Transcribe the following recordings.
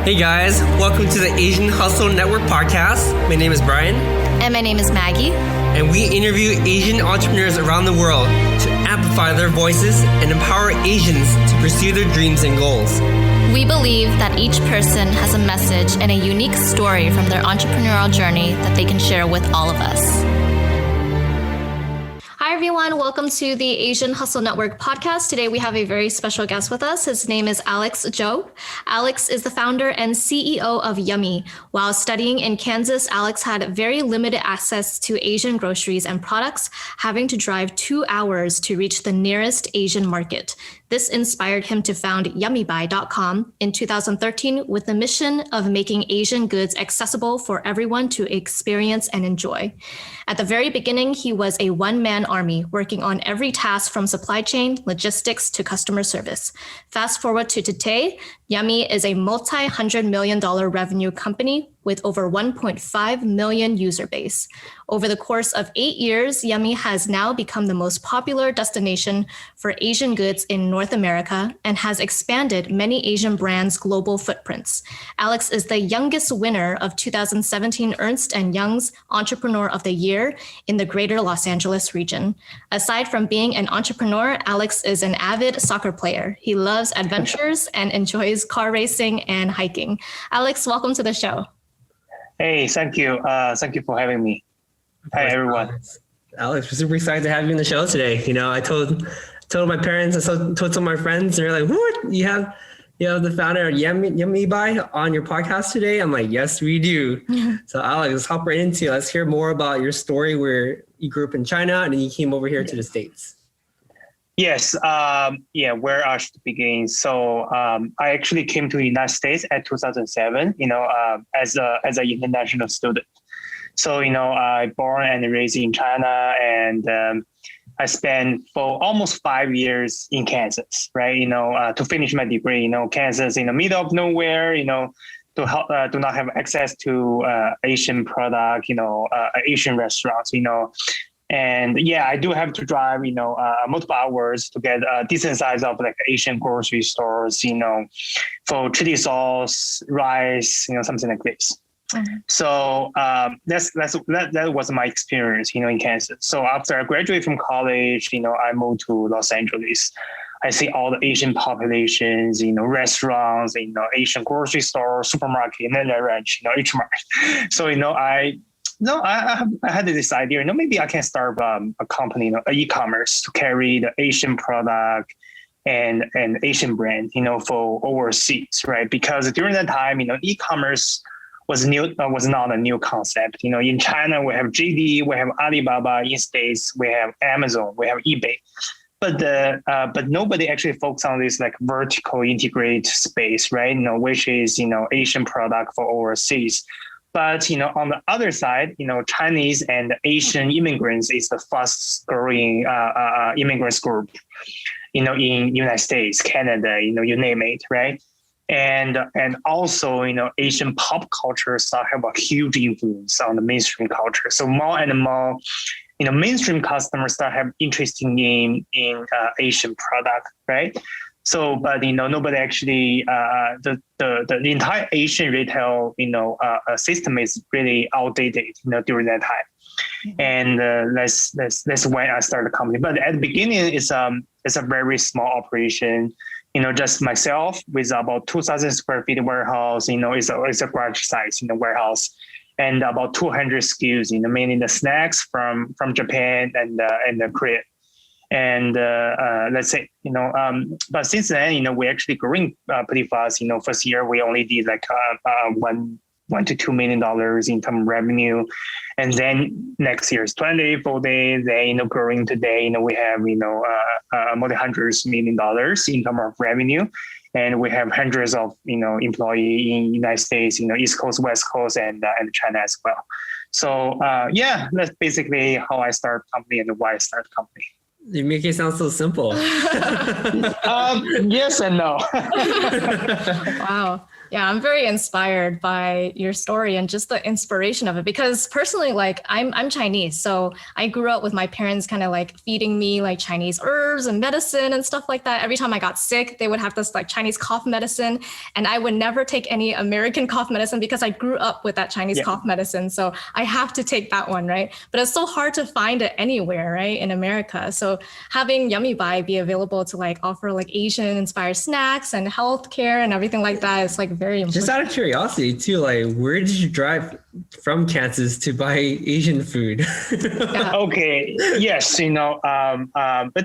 Hey guys, welcome to the Asian Hustle Network podcast. My name is Brian. And my name is Maggie. And we interview Asian entrepreneurs around the world to amplify their voices and empower Asians to pursue their dreams and goals. We believe that each person has a message and a unique story from their entrepreneurial journey that they can share with all of us. Hi, everyone. Welcome to the Asian Hustle Network podcast. Today, we have a very special guest with us. His name is Alex Zhou. Alex is the founder and CEO of Yami. While studying in Kansas, Alex had very limited access to Asian groceries and products, having to drive 2 hours to reach the nearest Asian market. This inspired him to found YummyBuy.com in 2013 with the mission of making Asian goods accessible for everyone to experience and enjoy. At the very beginning, he was a one-man army working on every task from supply chain, logistics to customer service. Fast forward to today, Yummy is a multi-$100 million revenue company with over 1.5 million user base. Over the course of 8 years, Yummy has now become the most popular destination for Asian goods in North America and has expanded many Asian brands' global footprints. Alex is the youngest winner of 2017 Ernst & Young's Entrepreneur of the Year in the greater Los Angeles region. Aside from being an entrepreneur, Alex is an avid soccer player. He loves adventures and enjoys car racing and hiking. Alex, welcome to the show. Hey, thank you. Thank you for having me. Hi, everyone. Alex, we're super excited to have you on the show today. You know, I told my parents, I told some of my friends, and they're like, "What? You have the founder of YummyBuy on your podcast today?" I'm like, "Yes, we do." So, Alex, let's hop right into it. Let's hear more about your story where you grew up in China and then you came over here to the States. Yes. Where I should begin. So I actually came to the United States at 2007, as an international student. So, I born and raised in China, and I spent for almost 5 years in Kansas, right? To finish my degree, Kansas in the middle of nowhere, to help, do not have access to Asian product, Asian restaurants, And I do have to drive, multiple hours to get a decent size of like Asian grocery stores, for chili sauce, rice, something like this. Mm-hmm. So that was my experience, in Kansas. So after I graduated from college, I moved to Los Angeles. I see all the Asian populations, restaurants, Asian grocery stores, supermarket, and then the ranch, H Mart. So, I had this idea, maybe I can start a company, e-commerce to carry the Asian product and Asian brand, for overseas, right? Because during that time, e-commerce was not a new concept. In China, we have JD, we have Alibaba. In States, we have Amazon, we have eBay. But nobody actually focused on this like vertical integrated space, right? Which is, Asian product for overseas. But, on the other side, Chinese and Asian immigrants is the fastest growing immigrants group, in United States, Canada, you name it, right? And also, Asian pop culture start have a huge influence on the mainstream culture. So more and more, mainstream customers start have interest in Asian product, right? So, but nobody actually the entire Asian retail system is really outdated during that time, and that's when I started the company. But at the beginning, it's a very small operation, just myself with about 2,000 square feet warehouse. It's a garage size warehouse, and about 200 SKUs. Mainly the snacks from Japan and the Korea. And let's say, but since then, we actually growing pretty fast. First year we only did like $1 to $2 million in terms of revenue, and then next year is 40. Then growing today, we have multi-hundreds million dollars in terms of revenue, and we have hundreds of employee in United States, East Coast, West Coast, and China as well. So that's basically how I started company and why I started company. You make it sound so simple. Yes and no. Wow. Yeah, I'm very inspired by your story and just the inspiration of it because personally, like I'm Chinese. So I grew up with my parents kind of like feeding me like Chinese herbs and medicine and stuff like that. Every time I got sick, they would have this like Chinese cough medicine. And I would never take any American cough medicine because I grew up with that Chinese cough medicine. So I have to take that one, right? But it's so hard to find it anywhere, right? In America. So having Yummy Buy be available to like offer like Asian inspired snacks and healthcare and everything like that is like very important. Just out of curiosity too, like where did you drive from Kansas to buy Asian food? Yeah. Okay. Yes. It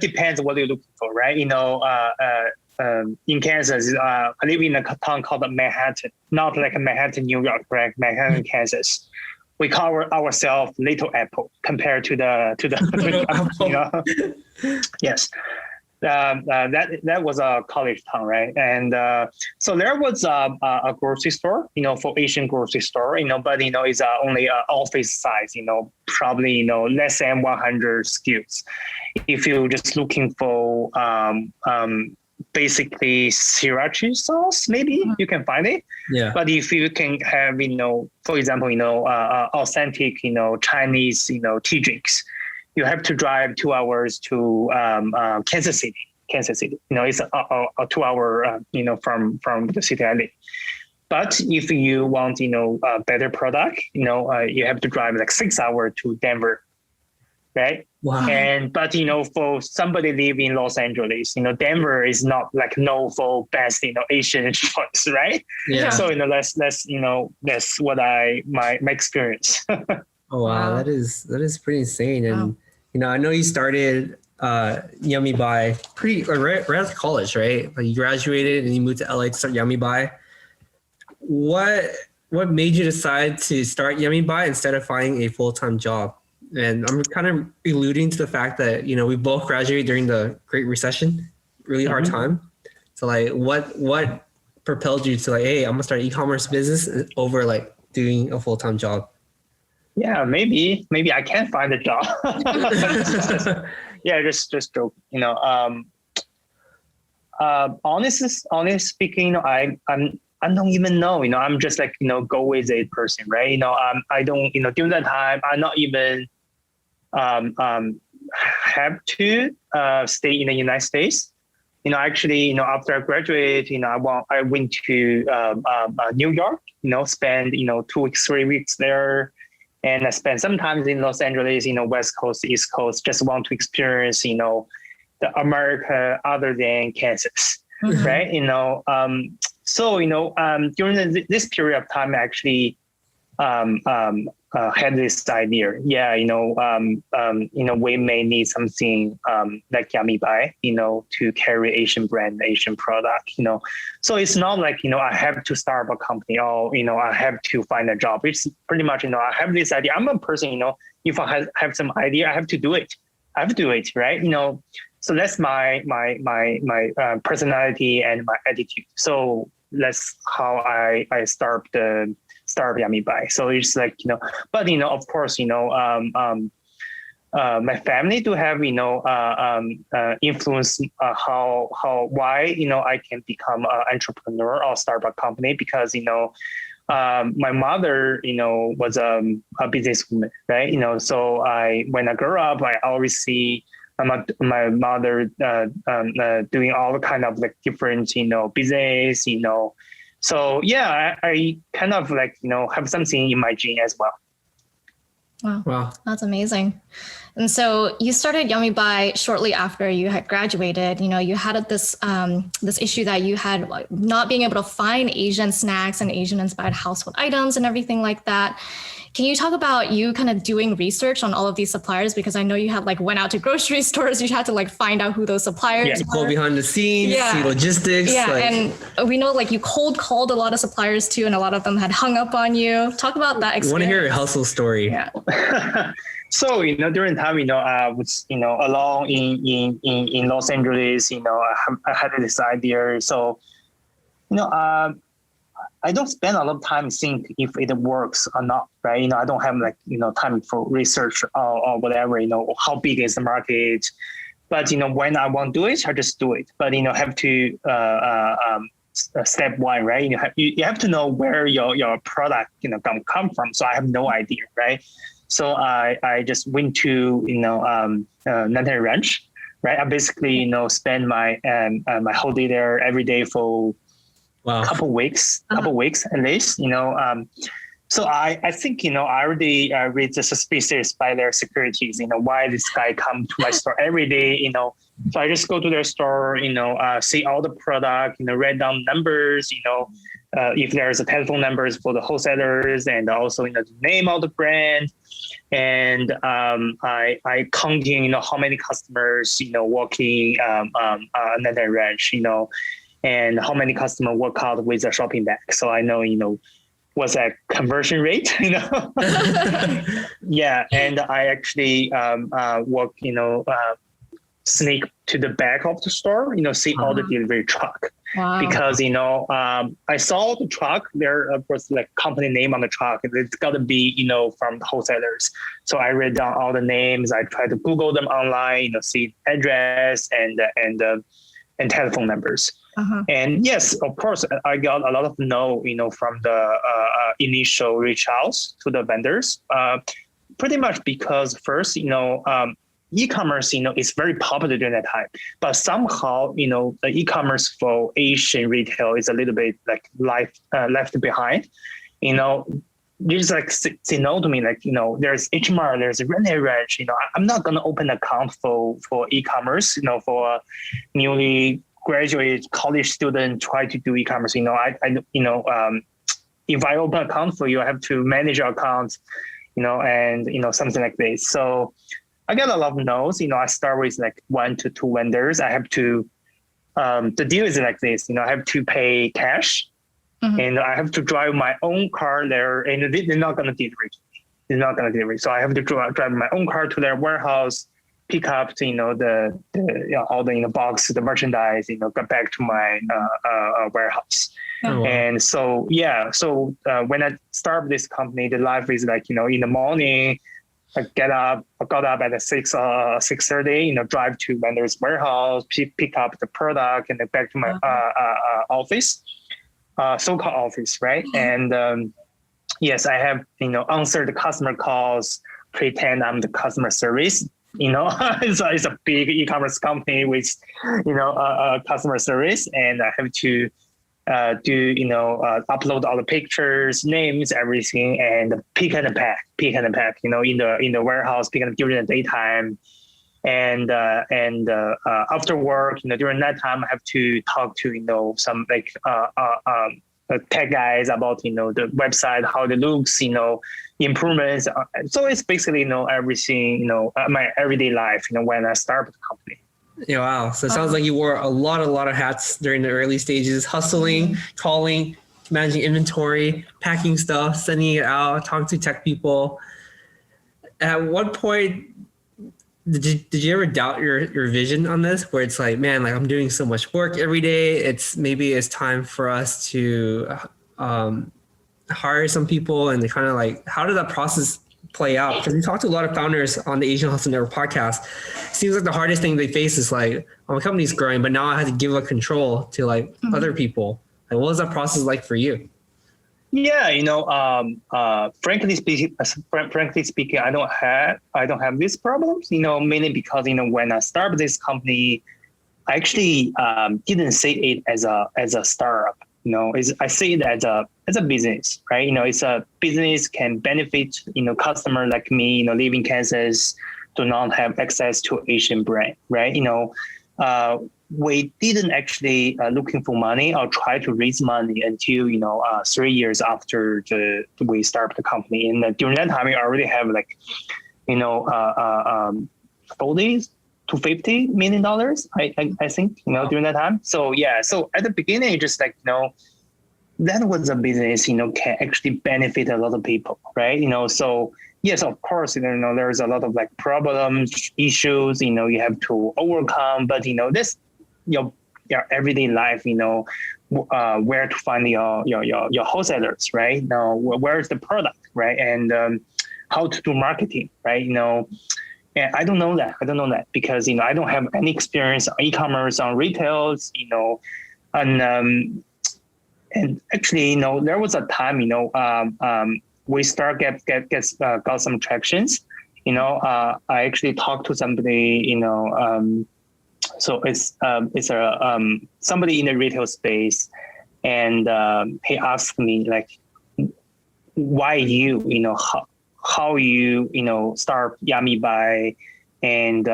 depends what you're looking for, right? In Kansas, I live in a town called Manhattan, not like Manhattan, New York, right? Manhattan, Kansas. We call ourselves Little Apple compared to the Yes. That was a college town, right? And so there was a grocery store, for Asian grocery store, but it's only office size, probably less than 100 SKUs. If you're just looking for basically sriracha sauce, maybe you can find it. Yeah. But if you can have, for example, authentic, Chinese, tea drinks, you have to drive 2 hours to Kansas City. It's a 2 hour, from the city I live. But if you want, a better product, you have to drive like 6 hours to Denver, right? Wow. But for somebody living in Los Angeles, Denver is not like known for best, Asian choice, right? Yeah. So that's what my experience. Oh wow, that is pretty insane. And I know you started Yummy Buy right after college, right? Like you graduated and you moved to LA to start Yummy Buy. What made you decide to start Yummy Buy instead of finding a full-time job? And I'm kind of alluding to the fact that we both graduated during the Great Recession, really hard time. So like, what propelled you to like, hey, I'm gonna start an e-commerce business over like doing a full-time job? Yeah, maybe I can find a job. Just joke. Honestly speaking, I don't even know. I'm just like go with it person, right? I don't during that time I'm not even have to stay in the United States. Actually, after I graduated, I went to New York. Spend 2 weeks, 3 weeks there. And I spent some time in Los Angeles, West Coast, East Coast, just want to experience, the America other than Kansas, right? So, during this period of time, I actually had this idea. Yeah, we may need something like Yummy Buy, to carry Asian brand, Asian product, So it's not like, I have to start a company or, I have to find a job. It's pretty much, I have this idea. I'm a person, if I have some idea, I have to do it. Right? So that's my personality and my attitude. So that's how I start Yummy Buy. So it's like, but, of course, my family to have, influence why, I can become an entrepreneur or start a company because, my mother, was a businesswoman, right? So when I grew up, I always see my mother doing all kind of like different, business, So yeah, I kind of like, have something in my gene as well. Wow. That's amazing. And so you started Yummy Buy shortly after you had graduated. You had this issue that you had like, not being able to find Asian snacks and Asian inspired household items and everything like that. Can you talk about you kind of doing research on all of these suppliers? Because I know you had like went out to grocery stores, you had to like find out who those suppliers were. Go behind the scenes, see logistics. Yeah, and we know like you cold called a lot of suppliers too, and a lot of them had hung up on you. Talk about that experience. I want to hear your hustle story. Yeah. So, during the time, I was, alone in Los Angeles, I had this idea. So, I don't spend a lot of time think if it works or not, right? I don't have like, time for research or whatever, how big is the market, But when I want to do it, I just do it. But have to step one, right? You have to know where your product gonna come from. So I have no idea, right? So I just went to Nathan Ranch, right? I basically spend my my whole day there every day for couple weeks at least. So I think I already read the suspicious by their securities. Why this guy come to my store every day? So I just go to their store. See all the product. Write down numbers. If there's a telephone numbers for the wholesalers, and also the name of the brand. And I counting how many customers walking another ranch. And how many customers walk out with a shopping bag. So I know what's that conversion rate, Yeah. And I actually walk, sneak to the back of the store, see all the delivery truck. Wow. Because, I saw the truck, there was like company name on the truck. It's got to be, from the wholesalers. So I read down all the names. I try to Google them online, see address and telephone numbers. And yes, of course, I got a lot of no, from the initial reach outs to the vendors, pretty much because first, e-commerce, is very popular during that time, but somehow, the e-commerce for Asian retail is a little bit like left behind. You just like say no to me, like, there's HMR, there's a Rene Ranch, I'm not going to open an account for e-commerce, for a newly graduate college student try to do e-commerce. If I open an account for you, I have to manage your account, and something like this. So I got a lot of no's. I start with like 1 to 2 vendors. I have to, the deal is like this, I have to pay cash, and I have to drive my own car there, and they're not going to deliver to me. They're not going to deliver. So I have to drive my own car to their warehouse, pick up the all the box, the merchandise, get back to my warehouse. Oh, wow. And so when I start this company, the life is like in the morning, I got up at 6:30, drive to vendor's warehouse, pick up the product, and then back to my office, so-called office, right? And yes, I have answer the customer calls, pretend I'm the customer service. It's a big e-commerce company with customer service, and I have to upload all the pictures, names, everything, and pick and pack, in the warehouse, pick and during the daytime, and after work, during that time, I have to talk to some like tech guys about the website, how it looks, improvements. So it's basically everything, my everyday life, when I start the company. Yeah, wow. So it sounds like you wore a lot of hats during the early stages, hustling, calling, managing inventory, packing stuff, sending it out, talking to tech people. At what point did you ever doubt your vision on this, where it's like, man, like I'm doing so much work every day. It's time for us to hire some people, and kind of like, how did that process play out? Because we talked to a lot of founders on the Asian Hustle Network podcast. It seems like the hardest thing they face is like, oh, my company's growing, but now I have to give up control to like other people. Like, what was that process like for you? Yeah, frankly speaking, I don't have these problems. Mainly because when I started this company, I actually didn't see it as a startup. I see it as a business, right? It's a business can benefit customer like me, live in Kansas, do not have access to Asian brand, right? We didn't actually looking for money or try to raise money until 3 years after we started the company. And during that time, we already have like $40 to $50 million, I think, during that time. So yeah, so at the beginning, just like that was a business can actually benefit a lot of people, right? So yes, of course, there's a lot of like problems, issues, you have to overcome, but this your everyday life, where to find your wholesalers, right? Now, where's the product, right? And how to do marketing, right? And I don't know that because, I don't have any experience on e-commerce, on retails, and actually, there was a time, we got some tractions. I actually talked to somebody, so it's somebody in the retail space, and he asked me like, why how you start Yami Buy, and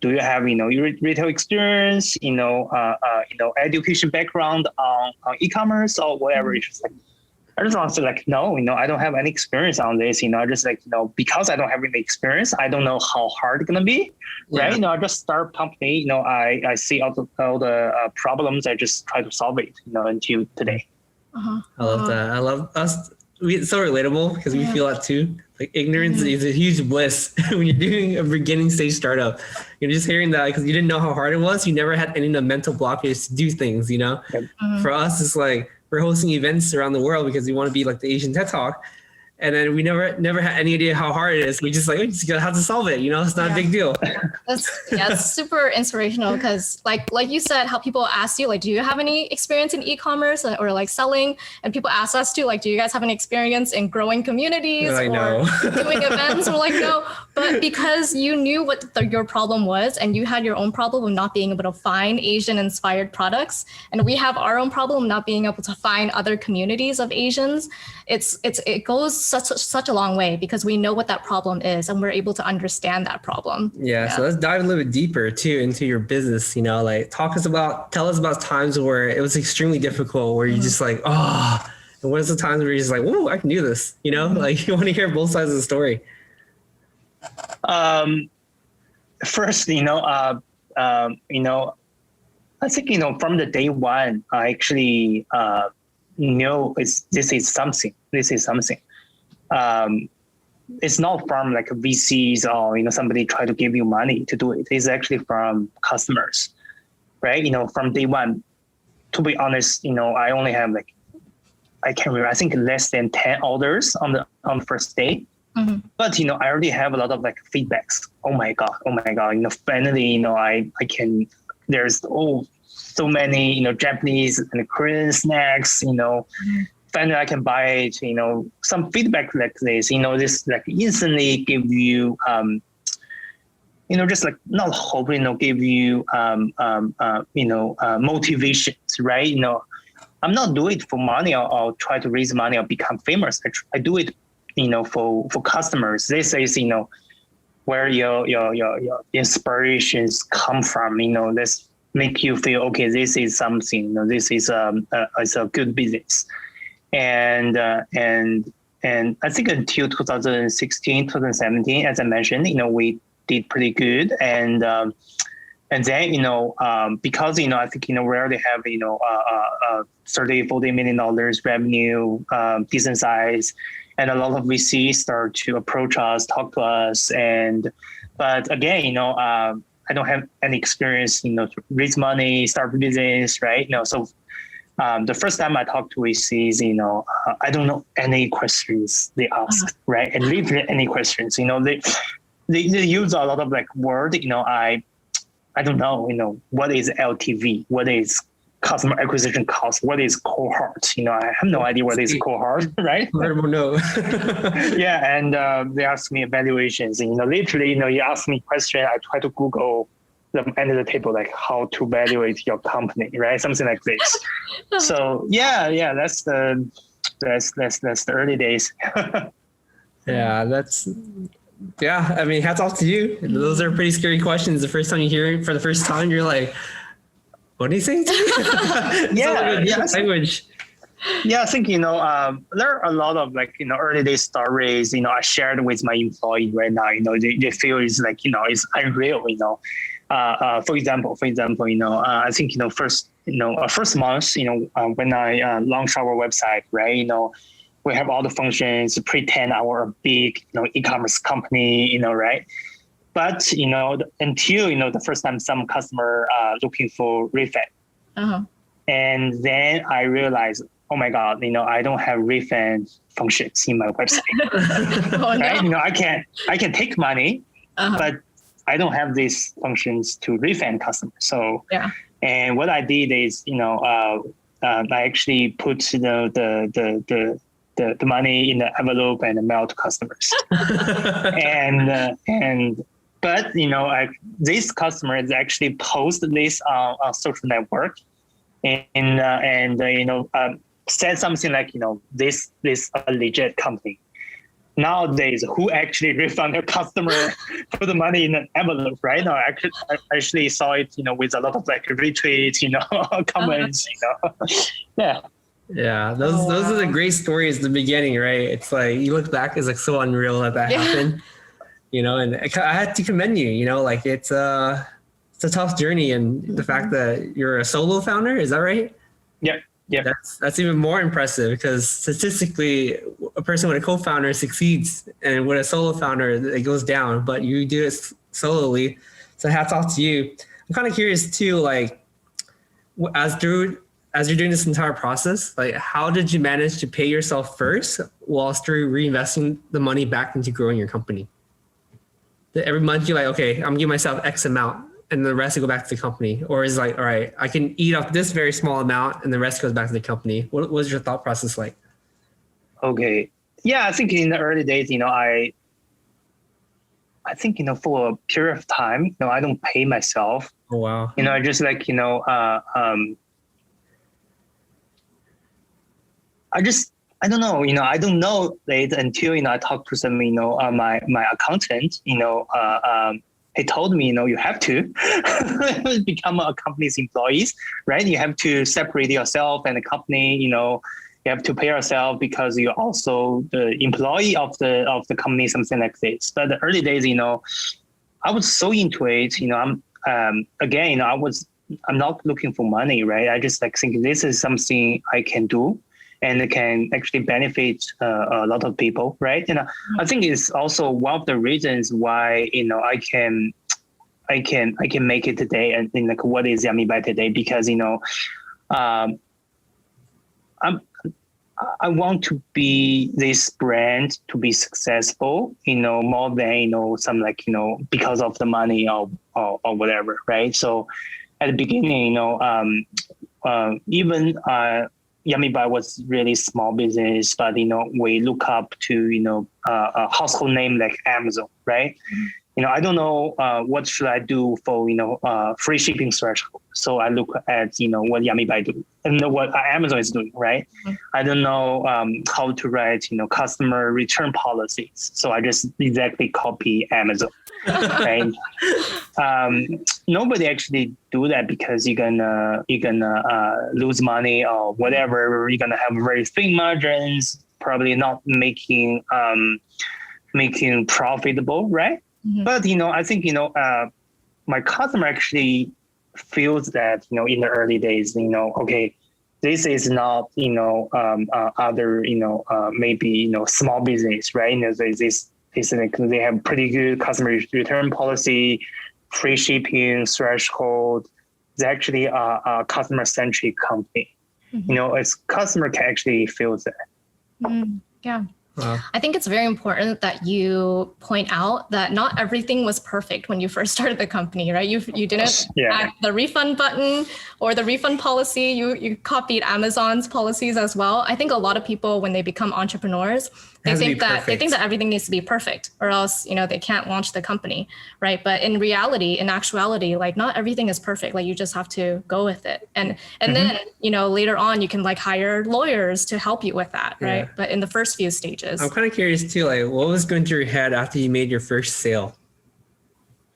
do you have retail experience, education background on e-commerce or whatever. It's just like, I just answered like, no, I don't have any experience on this. I just like, because I don't have any experience, I don't know how hard it's gonna be, right? I just start company. I see all the problems. I just try to solve it. Until today. I love that. I love us. It's so relatable because we feel that too. Like ignorance is a huge bliss when you're doing a beginning stage startup. You're just hearing that because you didn't know how hard it was. You never had any of the mental blockage to do things. Yep. For us, it's like we're hosting events around the world because we want to be like the Asian TED Talk. And then we never had any idea how hard it is. We just gotta have to solve it. It's not a big deal. It's super inspirational because like you said, how people ask you, like, do you have any experience in e-commerce or like selling? And people ask us too, like, do you guys have any experience in growing communities or doing events? We're like, no, but because you knew what your problem was and you had your own problem of not being able to find Asian inspired products. And we have our own problem not being able to find other communities of Asians. It goes such a long way because we know what that problem is and we're able to understand that problem. Yeah. So let's dive a little bit deeper too into your business. Like tell us about times where it was extremely difficult, where you just like, and what's the times where you're just like, whoa, I can do this. Like you want to hear both sides of the story. First, I think from the day one, I actually know this is something. It's not from like VCs or somebody try to give you money to do it. It's actually from customers, right? From day one. To be honest, I only have like, I can't remember, I think less than 10 orders on the first day. But I already have a lot of like feedbacks. Oh my god, finally, I can. There's so many Japanese and Korean snacks. Finally I can buy it. Some feedback like this. This like instantly give you just like not hope. Give you motivations, right? I'm not doing it for money or try to raise money or become famous. I do it for customers. This is where your inspirations come from. This make you feel okay. This is something. This is a good business, and I think until 2016, 2017, as I mentioned, we did pretty good, and then because I think we already have $30-40 million revenue, decent size. And a lot of VCs start to approach us, talk to us, but again, I don't have any experience, to raise money, start a business, right? So the first time I talked to VCs, I don't know any questions they ask, right? And leave any questions, they use a lot of like word, I don't know, what is LTV, what is customer acquisition cost, what is cohort? I have no idea what is cohort, right? No. Yeah, and they ask me evaluations. Literally, you ask me question, I try to Google the end of the table, like how to evaluate your company, right? Something like this. So yeah, that's the early days. Yeah, I mean, hats off to you. Those are pretty scary questions. The first time you hear it for the first time, you're like, what do you think? Language. Yeah, I think, there are a lot of like, early day stories, I shared with my employee right now, they feel it's like, it's unreal, for example, I think, first month, when I launched our website, right, we have all the functions, pretend our big, e-commerce company, right? But, until, the first time some customer looking for refund. And then I realized, oh my God, I don't have refund functions in my website. Right? I can take money, but I don't have these functions to refund customers. So, Yeah. and what I did is, I actually put the money in the envelope and mail to customers. But this customer is actually post this on social network and said something like, this a legit company. Nowadays, who actually refund a customer put the money in an envelope, right? No, I actually saw it, with a lot of like retweets, comments, yeah. Yeah, those are the great stories at the beginning, right? It's like you look back, it's like so unreal that happened, and I had to commend you, like it's a tough journey, and the fact that you're a solo founder, is that right? Yeah. That's even more impressive because statistically, a person with a co-founder succeeds, and with a solo founder, it goes down. But you do it solely, so hats off to you. I'm kind of curious too, like as you're doing this entire process, like how did you manage to pay yourself first whilst you're reinvesting the money back into growing your company? Every month you're like, okay, I'm giving myself X amount, and the rest will go back to the company? Or is it like, all right, I can eat off this very small amount and the rest goes back to the company? What was your thought process like? Okay. Yeah, I think in the early days, I think, for a period of time, I don't pay myself. Oh, wow. I just like, I don't know, I don't know it until, I talked to some, my accountant, he told me, you have to become a company's employees, right? You have to separate yourself and the company, you have to pay yourself because you're also the employee of the company, something like this. But the early days, I was so into it, I'm not looking for money, right? I just like think this is something I can do and it can actually benefit a lot of people, right? I think it's also one of the reasons why I can make it today and like what is Yami by today, because I want to be this brand to be successful, more than some like because of the money or whatever, right? So at the beginning, even Yami Buy was really small business, but we look up to a household name like Amazon, right? I don't know what should I do for free shipping threshold. So I look at what Yami Buy do and what Amazon is doing, right? I don't know how to write customer return policies. So I just exactly copy Amazon, right? Nobody actually do that because you're gonna lose money or whatever. You're gonna have very thin margins, probably not making profitable, right? But I think my customer actually feels that in the early days, okay, this is not other maybe small business, right? This like they have pretty good customer return policy, free shipping threshold. It's actually a customer centric company. As customer can actually feel that. Yeah. Wow. I think it's very important that you point out that not everything was perfect when you first started the company, right? You didn't add the refund button or the refund policy. You copied Amazon's policies as well. I think a lot of people, when they become entrepreneurs, they think that everything needs to be perfect, or else they can't launch the company, right? But in actuality, like not everything is perfect. Like you just have to go with it, and then later on you can like hire lawyers to help you with that, right? But in the first few stages, I'm kind of curious too. Like, what was going through your head after you made your first sale?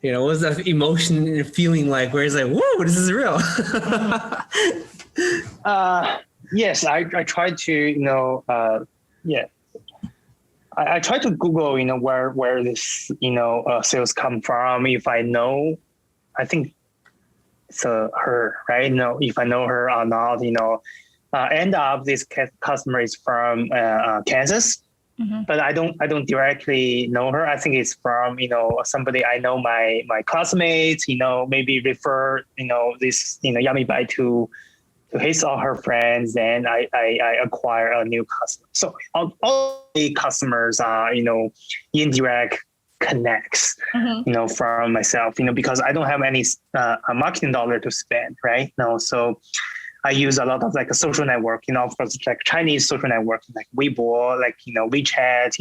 What was that emotion and feeling like? Where it's like, whoa, this is real. Yes, I tried to I try to Google, where this, sales come from. If I know, I think it's her, right? If I know her or not, end up this customer is from Kansas, but I don't directly know her. I think it's from, somebody I know, my classmates, maybe refer, this, Yami Bai to his or her friends, and I acquire a new customer. So all the customers are, indirect connects, Mm-hmm. from myself, because I don't have any a marketing dollar to spend, right? So I use a lot of like a social network, of course, like Chinese social network, like Weibo, like, WeChat,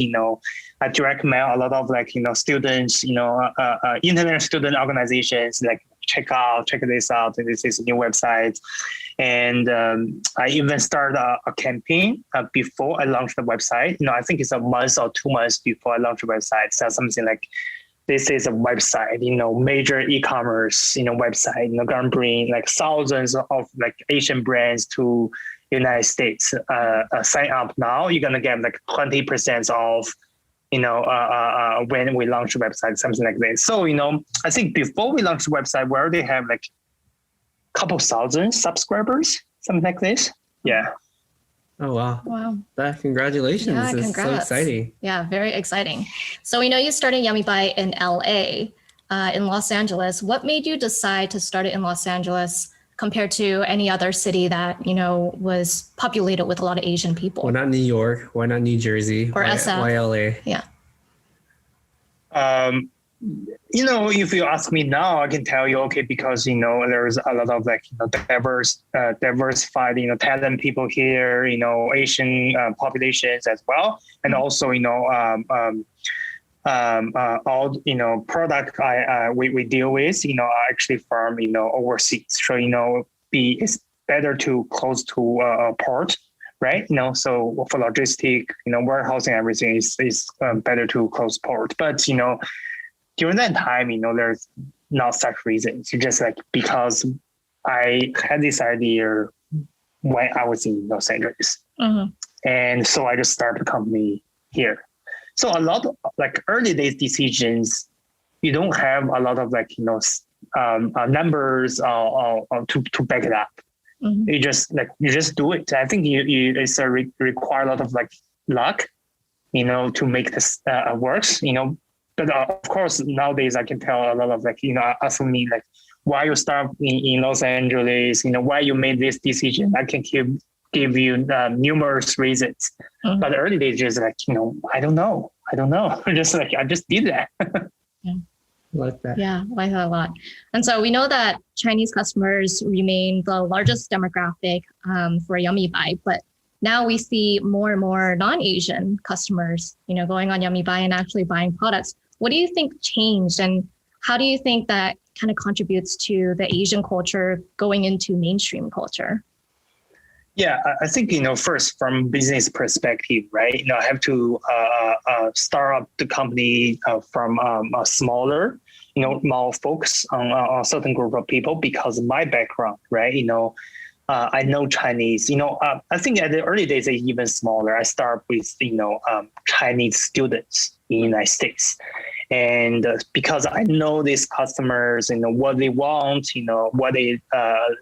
I direct mail a lot of like, students, internet student organizations, like check this out. This is a new website. And I even started a campaign before I launched the website. I think it's a month or 2 months before I launched the website. So something like, this is a website, major e-commerce, website, gonna bring like thousands of like Asian brands to United States. Sign up now, you're gonna get like 20% off, when we launch the website, something like this. So, I think before we launch the website, we already have like a couple thousand subscribers, something like this. Yeah. Oh, wow. Wow. Congratulations. Yeah, It's congrats. so exciting. Yeah, very exciting. So we know you started Yummy By in LA, in Los Angeles. What made you decide to start it in Los Angeles compared to any other city that, was populated with a lot of Asian people? Why not New York? Why not New Jersey? Or SF? Why LA? Yeah. If you ask me now, I can tell you, okay, because, there's a lot of like, diversified, talent people here, Asian populations as well. And also, all, product we deal with, are actually from, overseas. So, it's better to close to a port, right? So for logistic, warehousing, everything is better to close port. But, during that time, there's not such reasons. It's just like because I had this idea when I was in Los Angeles. Mm-hmm. And so I just started the company here. So a lot of like early days decisions, you don't have a lot of like, numbers to back it up. Mm-hmm. You just do it. I think it's require a lot of like luck, to make this works, But of course, nowadays I can tell a lot of like, asking me like, why you start in Los Angeles, why you made this decision. I can give you numerous reasons. Mm-hmm. But the early days, just like, I don't know. Just like, I just did that. Yeah. Like that. Yeah, like that a lot. And so we know that Chinese customers remain the largest demographic for Yummy By, but now we see more and more non-Asian customers, going on Yummy By and actually buying products. What do you think changed, and how do you think that kind of contributes to the Asian culture going into mainstream culture? Yeah, I think, first from business perspective, right? I have to start up the company from a smaller, more focus on a certain group of people because of my background, right? I know Chinese, I think at the early days, it's even smaller. I start with, Chinese students in the United States. And because I know these customers, what they want, what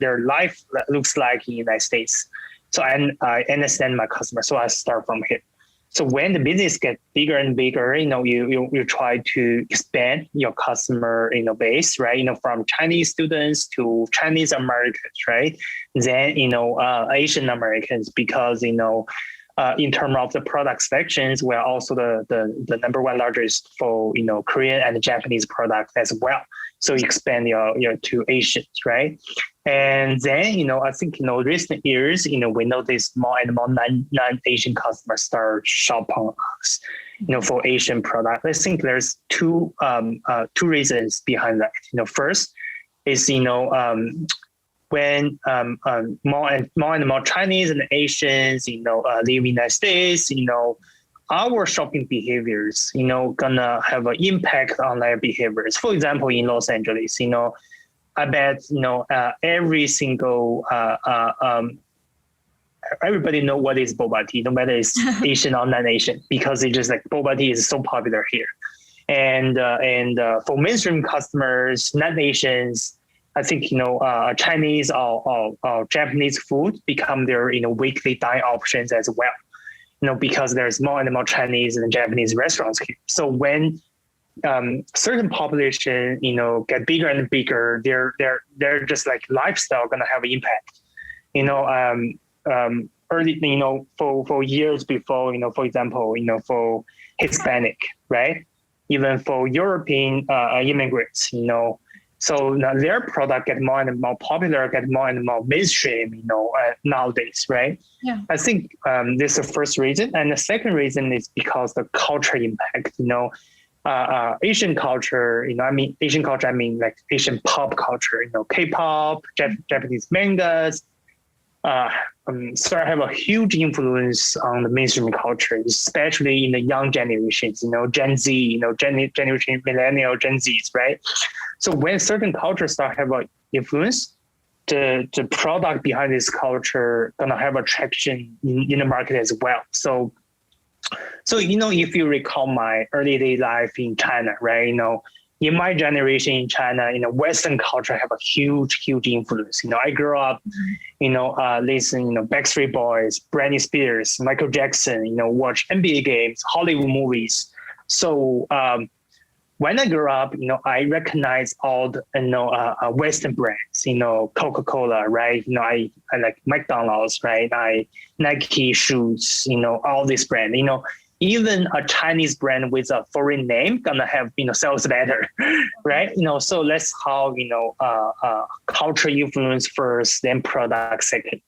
their life looks like in the United States. So I understand my customer. So I start from here. So when the business gets bigger and bigger, you try to expand your customer, base, right? From Chinese students to Chinese Americans, right? Then, Asian Americans, because, in terms of the product selections, we're also the number one largest for, Korean and Japanese products as well. So you expand your to Asians, right? And then, I think, recent years, we notice more and more non-Asian customers start shopping us, for Asian products. I think there's two reasons behind that. First is, when more and more Chinese and Asians, live in the United States, our shopping behaviors, gonna have an impact on their behaviors. For example, in Los Angeles, I bet, every single, everybody know what is boba tea, no matter it's Asian or non-Asian, because it's just like boba tea is so popular here. And for mainstream customers, non-Asians, I think, Chinese or Japanese food become their, weekly dining options as well, because there's more and more Chinese and Japanese restaurants here. So when certain population, get bigger and bigger, they're just like lifestyle gonna have an impact. Early, for years before, for example, for Hispanic, right? even for European immigrants, So now their product get more and more popular, get more and more mainstream, nowadays, right? Yeah. I think this is the first reason. And the second reason is because the culture impact, Asian culture, I mean like Asian pop culture, K-pop, Japanese mangas, have a huge influence on the mainstream culture, especially in the young generations, Gen Z, generation millennial, Gen Zs, right? So when certain cultures start have an influence, the product behind this culture gonna have attraction in the market as well. So if you recall my early day life in China, right? In my generation in China, Western culture have a huge influence. I grew up, listen, Backstreet Boys, Britney Spears, Michael Jackson, watch NBA games, Hollywood movies. So when I grew up, I recognize all the, Western brands, Coca-Cola, right? I like McDonald's, right? Nike shoes, all these brands, even a Chinese brand with a foreign name gonna have, sales better, right? So that's how, culture influence first, then product second.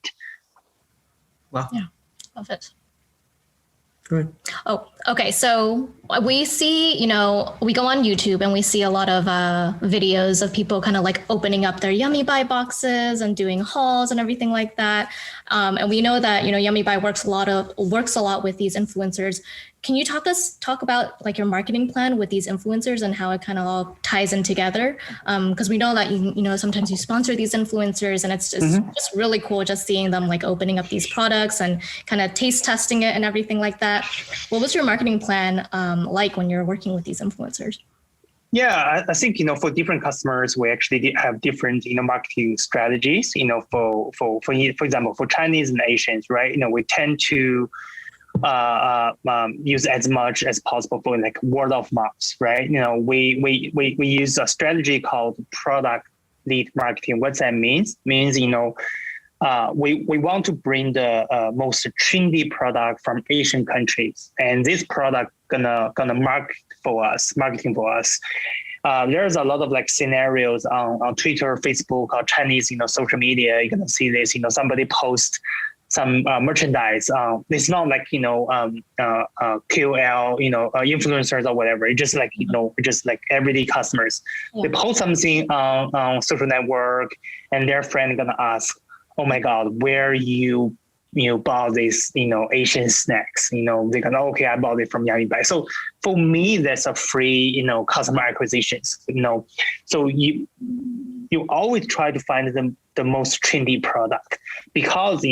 Wow. Yeah, love it. Good. Oh, okay. So we see, we go on YouTube and we see a lot of videos of people kind of like opening up their Yummy Buy boxes and doing hauls and everything like that. And we know that, Yummy Buy works a lot with these influencers. Can you talk about like your marketing plan with these influencers and how it kind of all ties in together? Because we know that, sometimes you sponsor these influencers and it's just really cool just seeing them like opening up these products and kind of taste testing it and everything like that. What was your marketing plan like when you're working with these influencers? Yeah, I think, for different customers, we actually have different, marketing strategies, for example, for Chinese and Asians, right? We tend to use as much as possible for like word of mouth, right? We use a strategy called product lead marketing. What that means, we want to bring the most trendy product from Asian countries, and this product gonna marketing for us. There's a lot of like scenarios on Twitter, Facebook, or Chinese, social media. You're gonna see this, somebody post some merchandise. It's not like, QL, influencers or whatever. It's just like, just like everyday customers. Yeah. They post something on social network and their friend gonna ask, oh my God, where you bought this, Asian snacks, they're gonna, okay, I bought it from Yami Buy. So for me, that's a free, customer acquisitions, so you always try to find the most trendy product because,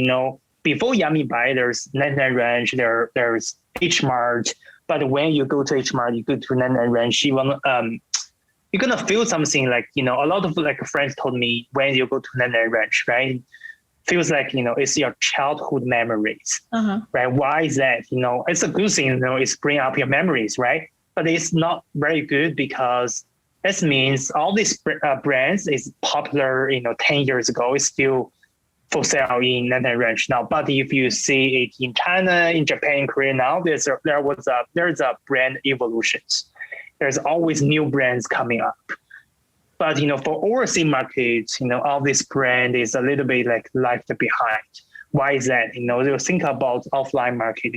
before Yami Buy, there's Nan Ranch, there's H Mart. But when you go to H Mart, you go to Nan Ranch, you're gonna feel something like, a lot of like friends told me when you go to Nan Ranch, right? Feels like, it's your childhood memories, right? Why is that? It's a good thing, it's bring up your memories, right? But it's not very good because this means all these brands is popular, 10 years ago, it's still for sale in Nan Ranch now. But if you see it in China, in Japan, in Korea now, there's a brand evolutions. There's always new brands coming up. But for overseas markets, all this brand is a little bit like left behind. Why is that? You think about offline market.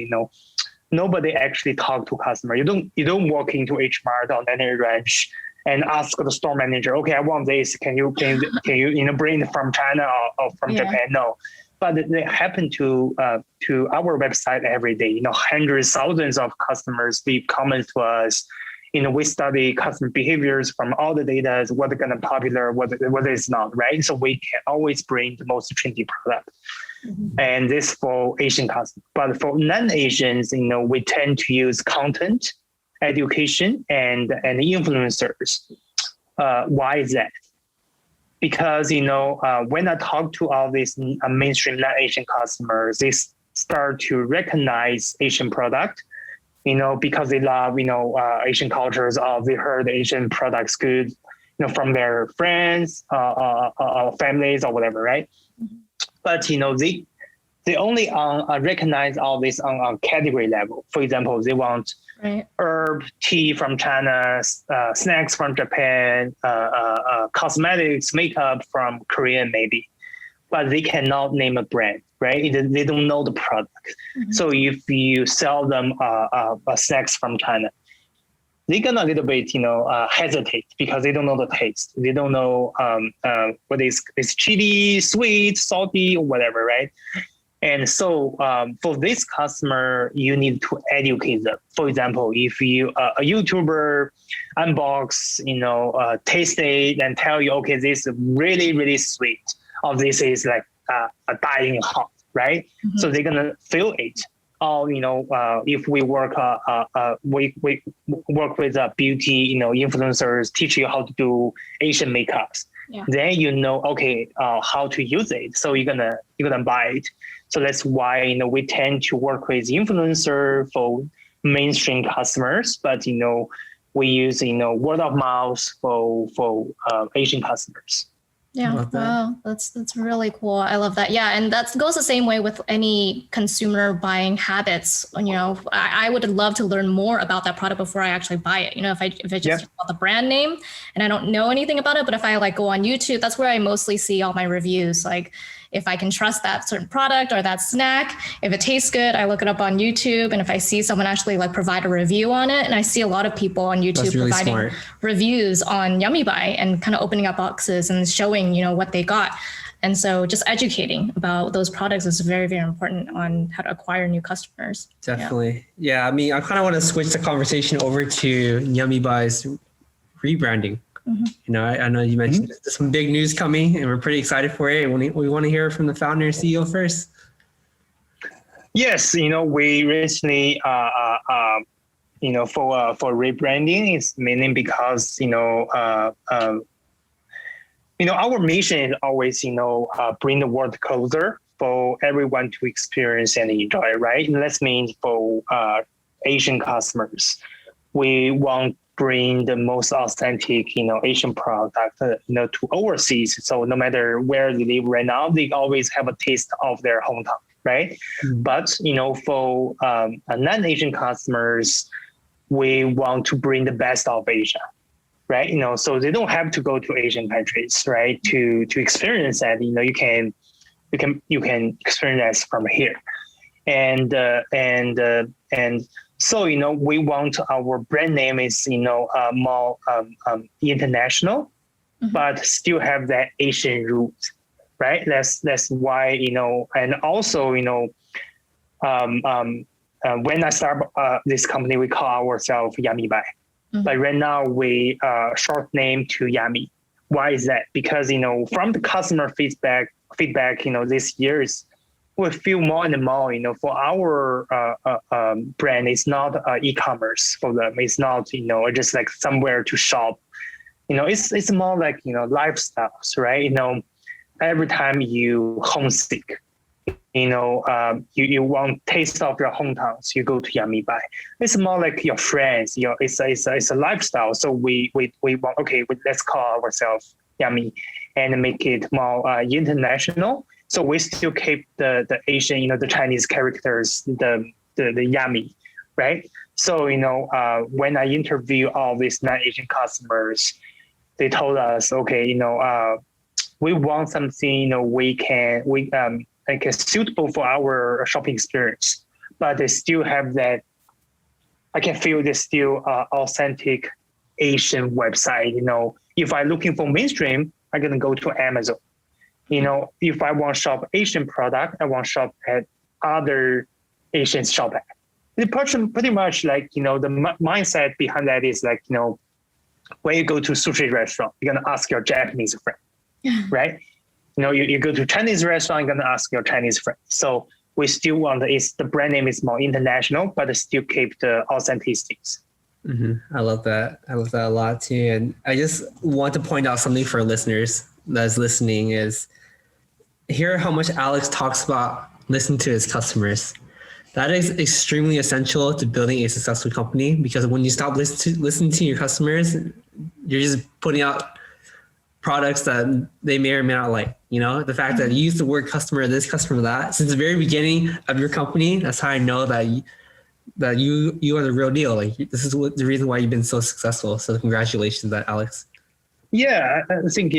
Nobody actually talk to customer. You don't walk into H Mart or Nan Ranch and ask the store manager, okay, I want this. Can you bring it from China or from Japan? No. But they happen to our website every day. Hundreds, thousands of customers leave comments to us. We study customer behaviors from all the data, what's going to be popular, what is not, right? So we can always bring the most trendy product. And this for Asian customers. But for non-Asians, we tend to use content, education, and influencers. Why is that? Because, when I talk to all these mainstream non-Asian customers, they start to recognize Asian product, because they love, Asian cultures, or they heard Asian products good, from their friends, or families or whatever, right? But, they only recognize all this on category level. For example, they want herb, tea from China, snacks from Japan, cosmetics, makeup from Korean maybe, but they cannot name a brand, right? They don't know the product. Mm-hmm. So if you sell them snacks from China, they're gonna a little bit, hesitate because they don't know the taste. They don't know whether it's chili, sweet, salty, or whatever, right? And so for this customer, you need to educate them. For example, if you a YouTuber unbox, taste it and tell you, okay, this is really, really sweet, or this is like a dying hot, right? Mm-hmm. So they're gonna feel it. Or if we work we work with beauty influencers, teach you how to do Asian makeups. Yeah. Then okay how to use it. So you're gonna buy it. So that's why we tend to work with influencer for mainstream customers, but we use word of mouth for Asian customers. Yeah, wow, that's really cool. I love that. Yeah, and that goes the same way with any consumer buying habits. I would love to learn more about that product before I actually buy it. If I just know the brand name and I don't know anything about it, but if I go on YouTube, that's where I mostly see all my reviews. Like if I can trust that certain product or that snack, if it tastes good, I look it up on YouTube. And if I see someone actually provide a review on it, and I see a lot of people on YouTube really providing reviews on Yummy Buy and kind of opening up boxes and showing, what they got. And so just educating about those products is very, very important on how to acquire new customers. Definitely. Yeah. I mean, I kind of want to switch the conversation over to Yummy Buy's rebranding. Mm-hmm. I know you mentioned there's some big news coming and we're pretty excited for it. We want to hear from the founder and CEO first. Yes. We recently, for rebranding, it's mainly because, our mission is always, bring the world closer for everyone to experience and enjoy, right? And that means for Asian customers, we want bring the most authentic, Asian product, to overseas. So no matter where they live right now, they always have a taste of their hometown, right? Mm-hmm. But, for non-Asian customers, we want to bring the best of Asia, right? So they don't have to go to Asian countries, right? To experience that, you can experience that from here. And so, we want our brand name is, more international, mm-hmm. but still have that Asian roots, right? That's why, and also, when I start this company, we call ourselves Yummy Buy. Mm-hmm. But right now we short name to Yummy. Why is that? Because, from the customer feedback, this year is, we feel more and more, for our brand, it's not e-commerce for them. It's not, just like somewhere to shop. It's more like, lifestyles, right? Every time you homesick, you want taste of your hometowns, you go to Yummy Buy. It's more like your friends, it's a lifestyle. So we want, okay, let's call ourselves Yummy and make it more international. So we still keep the Asian, the Chinese characters, the Yummy, right? So, when I interview all these non-Asian customers, they told us, okay, we want something, like suitable for our shopping experience, but they still have that. I can feel there's still authentic Asian website. If I'm looking for mainstream, I'm gonna go to Amazon. If I want to shop Asian product, I want to shop at other Asian shop at. It's pretty much like, the mindset behind that is like, when you go to sushi restaurant, you're going to ask your Japanese friend, right? You go to Chinese restaurant, you're going to ask your Chinese friend. So we still want the brand name is more international, but still keep the authenticities. Mm-hmm. I love that. I love that a lot too. And I just want to point out something for listeners that's listening is hear how much Alex talks about listening to his customers. That is extremely essential to building a successful company, because when you stop listening to your customers, you're just putting out products that they may or may not like. You know, the fact that you use the word customer this, customer that, since the very beginning of your company, that's how I know that you are the real deal. Like this is the reason why you've been so successful. So congratulations, Alex. Yeah, I think,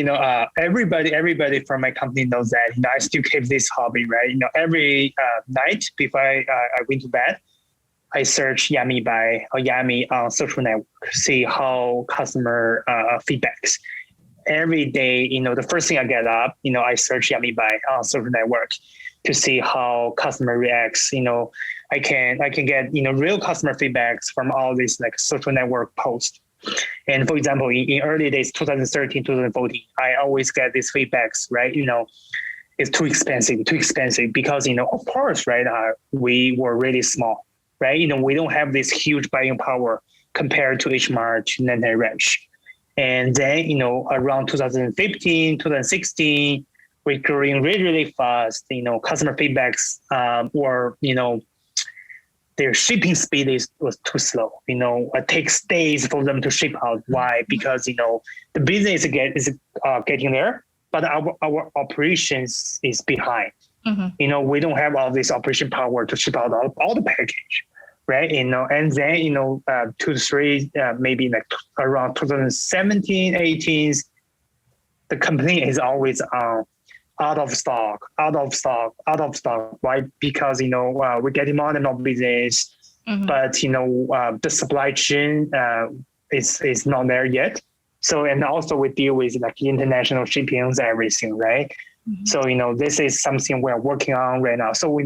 everybody from my company knows that, I still keep this hobby, right? Every night before I went to bed, I search Yami or Yami on social network, see how customer feedbacks. Every day, the first thing I get up, I search Yami on social network to see how customer reacts. I can get, real customer feedbacks from all these like social network posts. And for example, in early days, 2013, 2014, I always get these feedbacks, right? It's too expensive because, of course, right, we were really small, right? We don't have this huge buying power compared to H Mart, to Nene Ranch. And then, around 2015, 2016, we're growing really, really fast. Customer feedbacks were, their shipping speed was too slow. It takes days for them to ship out. Why? Because the business is getting there, but our operations is behind. Mm-hmm. We don't have all this operation power to ship out all the package, right? And then 2 to 3, maybe like around 2017, 18, the company is always out of stock. Why? Because, we're getting more and more business, mm-hmm. but, the supply chain is not there yet. So, and also we deal with like international shippings, everything, right? Mm-hmm. So, this is something we're working on right now. So, you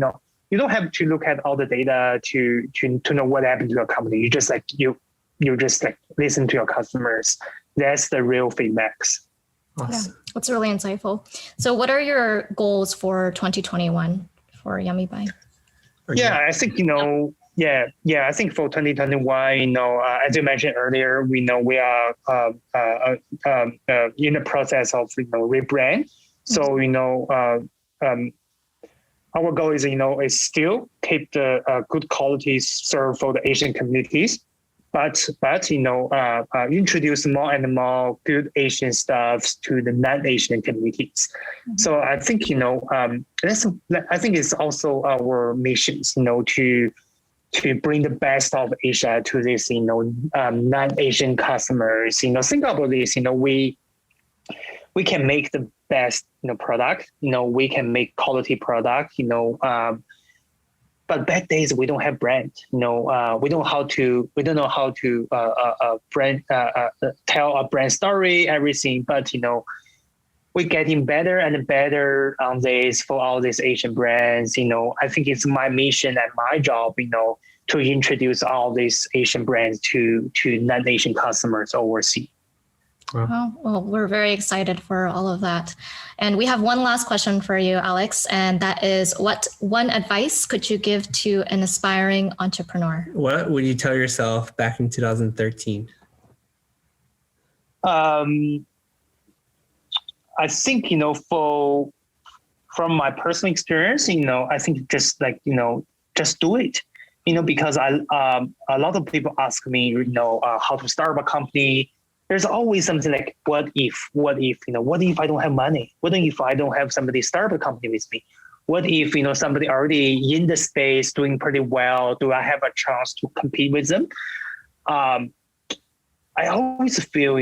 don't have to look at all the data to know what happened to your company. You just listen to your customers. That's the real feedbacks. Awesome. Yeah, that's really insightful. So what are your goals for 2021 for Yami Buy? Yeah, I think, I think for 2021, as you mentioned earlier, we are in the process of, rebrand. So, our goal is still keep the good quality serve for the Asian communities, but introduce more and more good Asian stuff to the non-Asian communities. Mm-hmm. So I think I think it's also our missions, to bring the best of Asia to this non-Asian customers. Think about this. We can make the best product. We can make quality product. But back days we don't have brand. We don't know how to brand tell a brand story, everything. But we're getting better and better on this for all these Asian brands. I think it's my mission and my job, to introduce all these Asian brands to non-Asian customers overseas. Wow. Well, we're very excited for all of that. And we have one last question for you, Alex, and that is, what one advice could you give to an aspiring entrepreneur? What would you tell yourself back in 2013? I think, from my personal experience, I think just do it, because a lot of people ask me, how to start a company. There's always something like, what if I don't have money? What if I don't have somebody start a company with me? What if, somebody already in the space doing pretty well? Do I have a chance to compete with them? I always feel,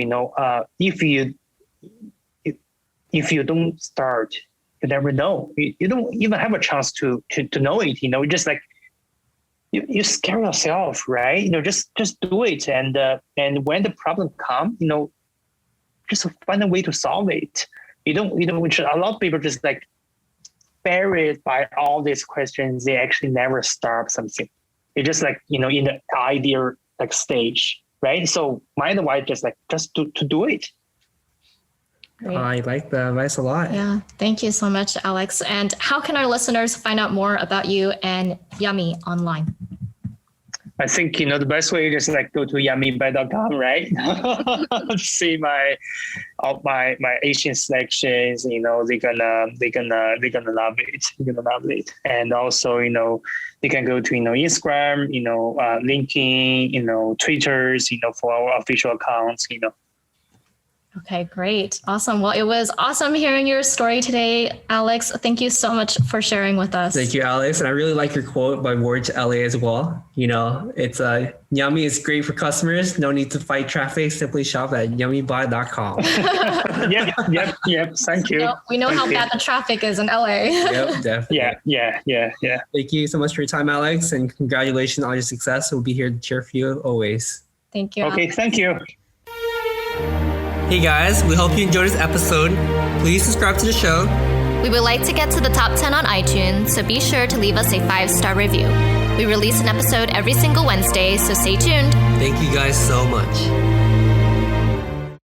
if you don't start, you never know. You don't even have a chance to know it. Just like you scare yourself, right? Just do it, and when the problem comes, just find a way to solve it. Which a lot of people just like buried by all these questions. They actually never start something. They just like in the idea like stage, right? So my advice just to do it. Great. I like the advice a lot. Yeah, thank you so much, Alex. And how can our listeners find out more about you and Yami online? I think the best way is just go to yamibuy.com, right? See my Asian selections. They're gonna love it. And also they can go to Instagram, LinkedIn, Twitters, for our official accounts. Okay, great. Awesome. Well, it was awesome hearing your story today, Alex. Thank you so much for sharing with us. Thank you, Alex. And I really like your quote by Ward to LA as well. You know, it's Yummy is great for customers. No need to fight traffic. Simply shop at yummybuy.com. Yep. Thank you. We know how bad the traffic is in LA. Yep, definitely. Yeah. Thank you so much for your time, Alex, and congratulations on your success. We'll be here to cheer for you always. Thank you. Okay, Alex. thank you. Hey guys, we hope you enjoyed this episode. Please subscribe to the show. We would like to get to the top 10 on iTunes, so be sure to leave us a 5-star review. We release an episode every single Wednesday, so stay tuned. Thank you guys so much.